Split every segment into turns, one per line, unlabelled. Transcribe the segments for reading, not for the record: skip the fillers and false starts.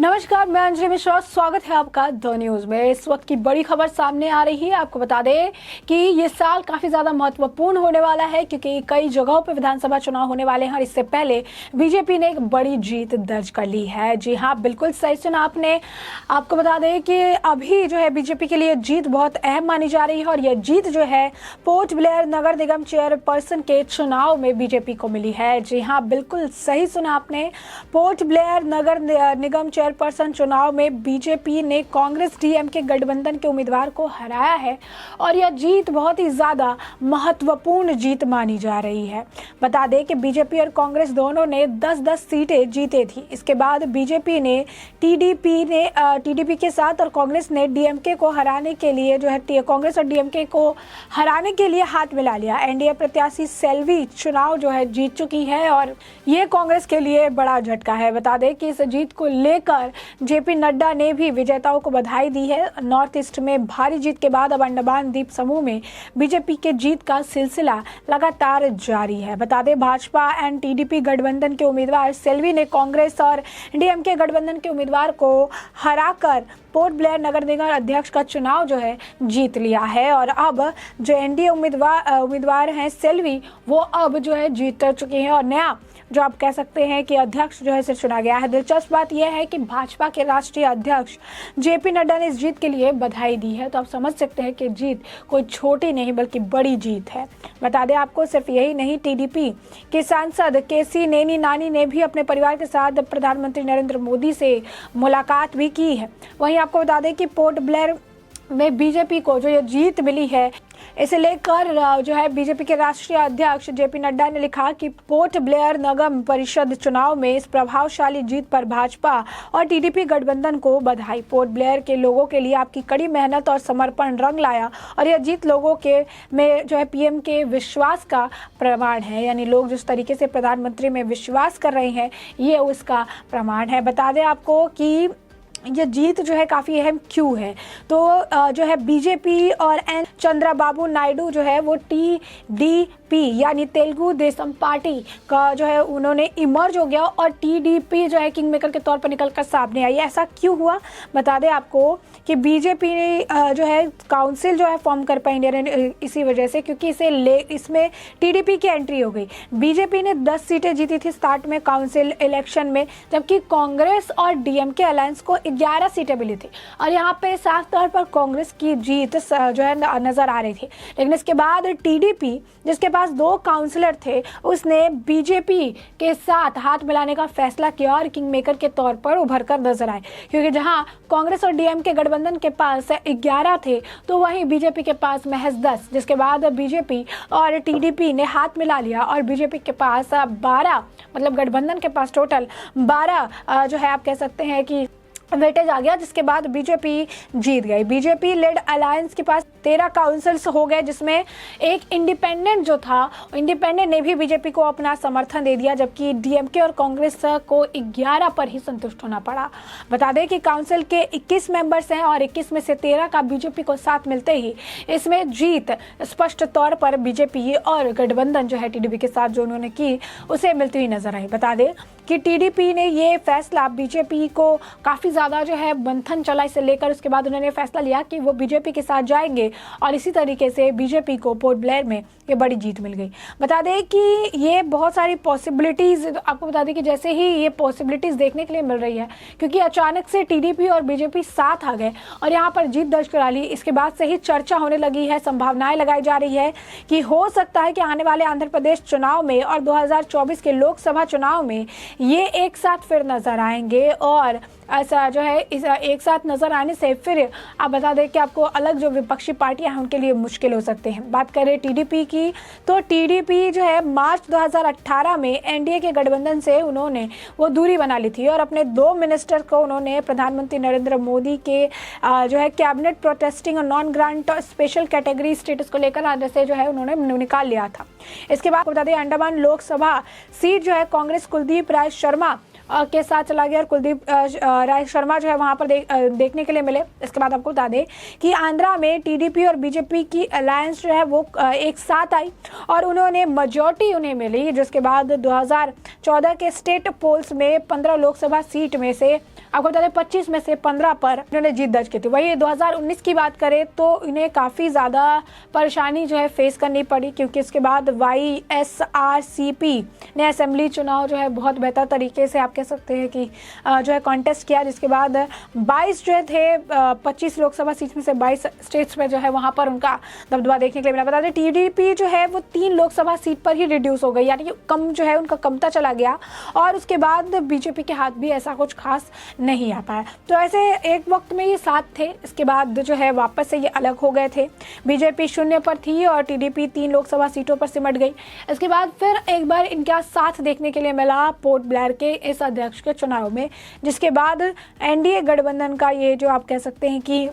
नमस्कार, मैं अंजलि मिश्रा। स्वागत है आपका द न्यूज में। इस वक्त की बड़ी खबर सामने आ रही है। आपको बता दें कि ये साल काफी ज्यादा महत्वपूर्ण होने वाला है क्योंकि कई जगहों पर विधानसभा चुनाव होने वाले हैं और इससे पहले बीजेपी ने एक बड़ी जीत दर्ज कर ली है। जी हाँ, बिल्कुल सही सुना आपने। आपको बता दें कि अभी जो है बीजेपी के लिए जीत बहुत अहम मानी जा रही है और यह जीत जो है पोर्ट ब्लेयर नगर निगम चेयरपर्सन के चुनाव में बीजेपी को मिली है। जी हाँ, बिल्कुल सही सुना आपने। पोर्ट ब्लेयर नगर निगम चेयरपर्सन चुनाव में बीजेपी ने कांग्रेस डीएमके गठबंधन के उम्मीदवार को हराया है और यह जीत बहुत ही ज्यादा महत्वपूर्ण जीत मानी जा रही है। बता दें कि बीजेपी और कांग्रेस दोनों ने 10-10 सीटें जीते थी। इसके बाद बीजेपी ने टीडीपी के साथ और कांग्रेस ने डीएमके को हराने के लिए कांग्रेस और डीएमके को हराने के लिए हाथ मिला लिया। एनडीए प्रत्याशी सेल्वी चुनाव जो है जीत चुकी है और ये कांग्रेस के लिए बड़ा झटका है। बता दें कि इस जीत को लेकर जेपी नड्डा ने भी विजेताओं को बधाई दी है। नॉर्थ ईस्ट में भारी जीत के बाद अब अंडमान द्वीप समूह में बीजेपी के जीत का सिलसिला लगातार जारी है। बता दें, भाजपा एंड टीडीपी गठबंधन के उम्मीदवार सेल्वी ने कांग्रेस और डीएमके गठबंधन के उम्मीदवार को हराकर पोर्ट ब्लेयर नगर निगम अध्यक्ष का चुनाव जो है जीत लिया है और अब जो एनडीए उम्मीदवार हैं सेल्वी, वो अब जो है जीत कर चुके हैं और नया जो आप कह सकते हैं कि अध्यक्ष जो है इसे चुना गया है। दिलचस्प बात यह है कि भाजपा के राष्ट्रीय अध्यक्ष जेपी नड्डा ने इस जीत के लिए बधाई दी है। तो आप समझ सकते हैं कि जीत कोई छोटी नहीं बल्कि बड़ी जीत है। बता दें आपको, सिर्फ यही नहीं, टीडीपी के सांसद केसी नेनी नानी ने भी अपने परिवार के साथ प्रधानमंत्री नरेंद्र मोदी से मुलाकात भी की है। वहीं आपको बता दें कि पोर्ट ब्लेयर में बीजेपी को जो ये जीत मिली है, इसे लेकर जो है बीजेपी के राष्ट्रीय अध्यक्ष जेपी नड्डा ने लिखा कि पोर्ट ब्लेयर नगर परिषद चुनाव में इस प्रभावशाली जीत पर भाजपा और टीडीपी गठबंधन को बधाई। पोर्ट ब्लेयर के लोगों के लिए आपकी कड़ी मेहनत और समर्पण रंग लाया और यह जीत लोगों के में जो है पीएम के विश्वास का प्रमाण है। यानी लोग जिस तरीके से प्रधानमंत्री में विश्वास कर रहे हैं, ये उसका प्रमाण है। बता दें आपको कि ये जीत जो है काफ़ी अहम क्यों है। तो जो है बीजेपी और एन चंद्रबाबू नायडू जो है वो टीडीपी यानी तेलुगु देशम पार्टी का जो है उन्होंने इमर्ज हो गया और टीडीपी जो है किंग मेकर के तौर पर निकल कर सामने आई। ऐसा क्यों हुआ? बता दें आपको कि बीजेपी ने जो है काउंसिल जो है फॉर्म कर पाई इसी वजह से, क्योंकि इसमें टीडीपी की एंट्री हो गई। बीजेपी ने 10 सीटें जीती थी स्टार्ट में काउंसिल इलेक्शन में, जबकि कांग्रेस और डीएमके अलायंस को 11 सीटें मिली थी और यहाँ पे साफ तौर पर कांग्रेस की जीत जो है नजर आ रही थी। लेकिन इसके बाद टीडीपी, जिसके पास 2 काउंसलर थे, उसने बीजेपी के साथ हाथ मिलाने का फैसला किया और किंग मेकर के तौर पर उभर कर नजर आए। क्योंकि जहां कांग्रेस और डीएमके गठबंधन के पास 11 थे तो वहीं बीजेपी के पास महज 10, जिसके बाद बीजेपी और टीडीपी ने हाथ मिला लिया और बीजेपी के पास 12, मतलब गठबंधन के पास टोटल 12 जो है आप कह सकते हैं कि वेटेज आ गया, जिसके बाद बीजेपी जीत गई। बीजेपी लेड अलायंस के पास 13 काउंसिल्स हो गए, जिसमें एक इंडिपेंडेंट जो था, इंडिपेंडेंट ने भी बीजेपी को अपना समर्थन दे दिया, जबकि डीएमके और कांग्रेस को 11 पर ही संतुष्ट होना पड़ा। बता दें कि काउंसिल के 21 मेंबर्स हैं और 21 में से 13 का बीजेपी को साथ मिलते ही इसमें जीत स्पष्ट तौर पर बीजेपी और गठबंधन जो है टीडीपी के साथ जो उन्होंने की, उसे मिलती हुई नजर आई। बता दें कि टीडीपी ने ये फैसला बीजेपी को काफ़ी ज़्यादा जो है मंथन चला, इसे लेकर उसके बाद उन्होंने फैसला लिया कि वो बीजेपी के साथ जाएंगे और इसी तरीके से बीजेपी को पोर्ट ब्लेयर में ये बड़ी जीत मिल गई। बता दें कि ये बहुत सारी पॉसिबिलिटीज़, आपको बता दें कि जैसे ही ये पॉसिबिलिटीज़ देखने के लिए मिल रही है, क्योंकि अचानक से टीडीपी और बीजेपी साथ आ गए और यहाँ पर जीत दर्ज करा ली। इसके बाद से ही चर्चा होने लगी है, संभावनाएं लगाई जा रही है कि हो सकता है कि आने वाले आंध्र प्रदेश चुनाव में और 2024 के लोकसभा चुनाव में ये एक साथ फिर नजर आएंगे और ऐसा जो है इस एक साथ नजर आने से फिर आप बता दें कि आपको अलग जो विपक्षी पार्टियां हैं उनके लिए मुश्किल हो सकते हैं। बात करें टीडीपी की, तो टीडीपी जो है मार्च 2018 में एनडीए के गठबंधन से उन्होंने वो दूरी बना ली थी और अपने 2 मिनिस्टर को उन्होंने प्रधानमंत्री नरेंद्र मोदी के जो है कैबिनेट प्रोटेस्टिंग और non grant special category status को लेकर आने से जो है उन्होंने निकाल लिया था। इसके बाद बता दें अंडमान लोकसभा सीट जो है कांग्रेस कुलदीप राय शर्मा के साथ चला गया और कुलदीप राय शर्मा जो है वहां पर देखने के लिए मिले। इसके बाद आपको बता दें कि आंध्रा में टीडीपी और बीजेपी की अलायंस जो है वो एक साथ आई और उन्होंने मेजॉरिटी उन्हें मिली, जिसके बाद 2014 के स्टेट पोल्स में 15 लोकसभा सीट में से आपको बता दें 25 में से 15 पर इन्होंने जीत दर्ज की थी। वही 2019 की बात करें तो इन्हें काफ़ी ज़्यादा परेशानी जो है फेस करनी पड़ी, क्योंकि इसके बाद YSRCP ने असेंबली चुनाव जो है बहुत बेहतर तरीके से आप कह सकते हैं कि जो है कॉन्टेस्ट किया, जिसके बाद 22 जो थे 25 लोकसभा सीट में से 22 स्टेट्स में जो है वहाँ पर उनका दबदबा देखने के लिए मिला। बता दें TDP जो है वो 3 लोकसभा सीट पर ही रिड्यूस हो गई, यानी कि कम जो है उनका कमता चला गया, और उसके बाद बीजेपी के हाथ भी ऐसा कुछ खास नहीं आ पाया। तो ऐसे एक वक्त में ये साथ थे, इसके बाद जो है वापस से ये अलग हो गए थे। बीजेपी 0 पर थी और TDP 3 लोकसभा सीटों पर सिमट गई। इसके बाद फिर एक बार इनका साथ देखने के लिए मिला पोर्ट ब्लेयर के इस अध्यक्ष के चुनाव में, जिसके बाद NDA गठबंधन का ये जो आप कह सकते हैं कि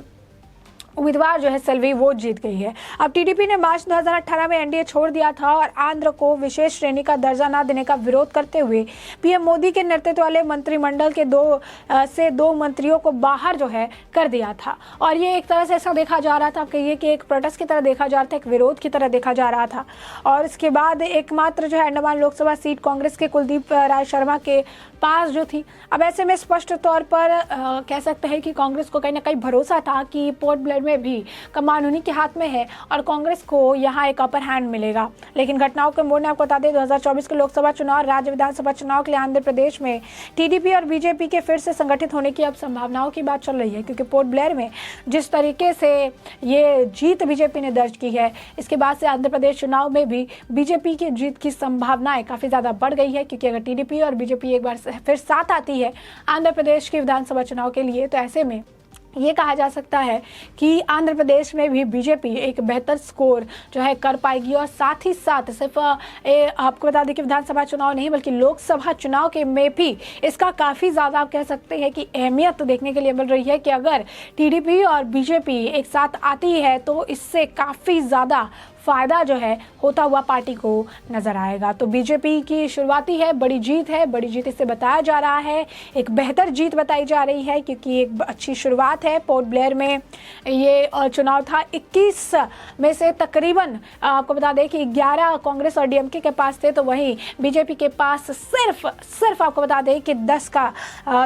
उम्मीदवार जो है सेल्वी वो जीत गई है। अब TDP ने मार्च 2018 में NDA छोड़ दिया था और आंध्र को विशेष श्रेणी का दर्जा न देने का विरोध करते हुए PM मोदी के नेतृत्व वाले मंत्रिमंडल के दो मंत्रियों को बाहर जो है कर दिया था। और ये एक तरह से ऐसा देखा जा रहा था कि एक प्रोटेस्ट की तरह देखा जा रहा था, एक विरोध की तरह देखा जा रहा था। और इसके बाद एकमात्र जो है अंडमान लोकसभा सीट कांग्रेस के कुलदीप राय शर्मा के पास जो थी। अब ऐसे में स्पष्ट तौर पर कह सकते हैं कि कांग्रेस को कहीं ना कहीं भरोसा था कि पोर्ट ब्लेयर में भी कमान उन्हीं के हाथ में है और कांग्रेस को यहाँ एक अपर हैंड मिलेगा। लेकिन घटनाओं के मोड़ ने आपको बता दें 2024 के लोकसभा चुनाव राज्य विधानसभा चुनाव के लिए आंध्र प्रदेश में TDP और बीजेपी के फिर से संगठित होने की अब संभावनाओं की बात चल रही है, क्योंकि पोर्ट ब्लेयर में जिस तरीके से ये जीत बीजेपी ने दर्ज की है, इसके बाद से आंध्र प्रदेश चुनाव में भी बीजेपी की जीत की संभावनाएं काफ़ी ज़्यादा बढ़ गई है। क्योंकि अगर TDP और बीजेपी एक बार फिर साथ आती है आंध्र प्रदेश के विधानसभा चुनाव के लिए, तो ऐसे में ये कहा जा सकता है कि आंध्र प्रदेश में भी बीजेपी एक बेहतर स्कोर जो है कर पाएगी। और साथ ही साथ सिर्फ आपको बता दें कि विधानसभा चुनाव नहीं बल्कि लोकसभा चुनाव के में भी इसका काफ़ी ज़्यादा आप कह सकते हैं कि अहमियत देखने के लिए मिल रही है कि अगर TDP और बीजेपी एक साथ आती है तो इससे काफ़ी ज़्यादा फ़ायदा जो है होता हुआ पार्टी को नज़र आएगा। तो बीजेपी की शुरुआती है बड़ी जीत है, बड़ी जीत इससे बताया जा रहा है, एक बेहतर जीत बताई जा रही है, क्योंकि एक अच्छी शुरुआत है। पोर्ट ब्लेयर में ये चुनाव था, 21 में से तकरीबन आपको बता दें कि 11 कांग्रेस और DMK के पास थे, तो वहीं बीजेपी के पास सिर्फ आपको बता दें कि 10 का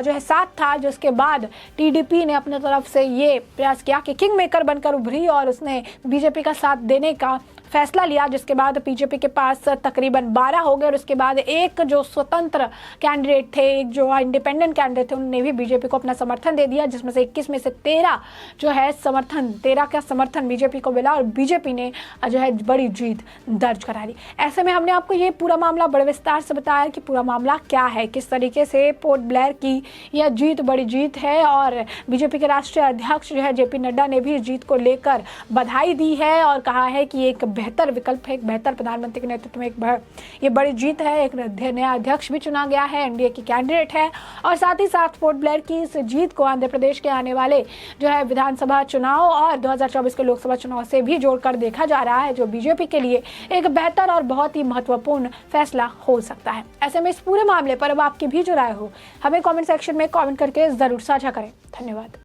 जो है साथ था, जिसके बाद TDP ने अपने तरफ से ये प्रयास किया कि किंग मेकर बनकर उभरी और उसने बीजेपी का साथ देने का फैसला लिया, जिसके बाद बीजेपी के पास तकरीबन 12 हो गए। और उसके बाद एक जो स्वतंत्र कैंडिडेट थे, एक जो इंडिपेंडेंट कैंडिडेट थे, उन्होंने भी बीजेपी को अपना समर्थन दे दिया, जिसमें से 21 में से 13 जो है 13 का समर्थन बीजेपी को मिला और बीजेपी ने जो है बड़ी जीत दर्ज करा ली। ऐसे में हमने आपको ये पूरा मामला बड़े विस्तार से बताया कि पूरा मामला क्या है, किस तरीके से पोर्ट ब्लेयर की यह जीत बड़ी जीत है। और बीजेपी के राष्ट्रीय अध्यक्ष जो है JP नड्डा ने भी इस जीत को लेकर बधाई दी है और कहा है कि एक बेहतर विकल्प है, एक बेहतर प्रधानमंत्री के नेतृत्व में ये बड़ी जीत है। एक नया अध्यक्ष भी चुना गया है, NDA की कैंडिडेट है। और साथ ही साथ पोर्ट ब्लेयर की इस जीत को आंध्र प्रदेश के आने वाले जो है विधानसभा चुनाव और 2024 के लोकसभा चुनाव से भी जोड़कर देखा जा रहा है, जो बीजेपी के लिए एक बेहतर और बहुत ही महत्वपूर्ण फैसला हो सकता है। ऐसे में इस पूरे मामले पर अब आपकी भी जो राय हो हमें कॉमेंट सेक्शन में कॉमेंट करके जरूर साझा करें। धन्यवाद।